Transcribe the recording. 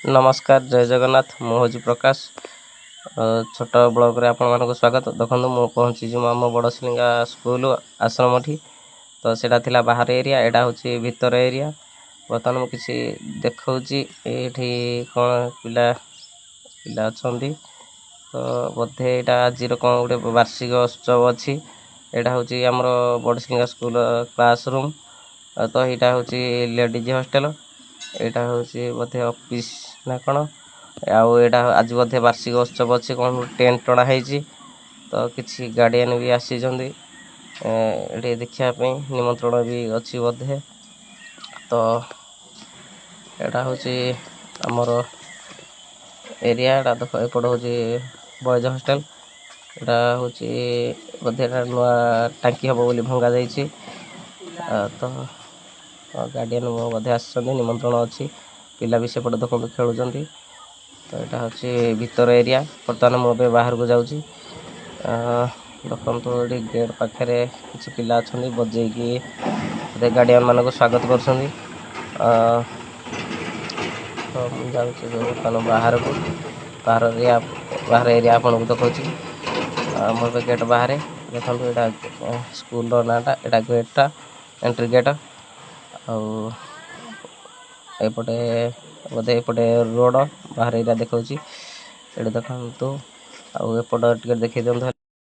नमस्कार जय जगन्नाथ मुझे प्रकाश छोट ब्लॉग रे आपण मानक स्वागत। देखो मु पहुँची आम बड़शिलिंगा स्कूल आश्रम ठी तो सेटा थिला बाहर एरिया एटा होची भीतर एरिया। बर्तमान मु किसी देखौची एठी कोन पिला पिला अछंती तो बोधे एटा आज कोन गोटे वार्षिक उत्सव अछि। एटा होची हमर बड़शिलिंगा स्कूल क्लासरूम तो एटा होची लेडीज हॉस्टल एटा होची बोधे ऑफिस ना कौन आउ एटा आज बोधे वार्षिक उत्सव अच्छे कौन टेंट टणा है तो किसी गार्डियन भी आसी ये देखा निमंत्रण भी अच्छी बोधे तो एटा हूँ आमर एरिया देख एपट हूँ बॉयज हॉस्टल एटा हूँ बोधे नुआ टांकी हम बोली भंगा जाइए तो गार्डियन बोधे आसछन्ति निमंत्रण अच्छी पिला भी सेपटे देखते खेलुंट तो यहाँ हूँ भीतर एरिया। बर्तमान मुझे बाहर को जाऊँगी देखो ये गेट पाखे किसी पिला अच्छा बजेकी गार्डियन मान स्वागत कर तो मुझे बर्तमान बाहर को बाहर एरिया आपन को देखा मोर गेट बाहर देखो यहाँ स्कूल नाटा यहाँ गेटा एंट्री गेट एपटे बोधे एपटे रोड बाहर एरिया देखा ये देखो एपट टिके देखी दिखाई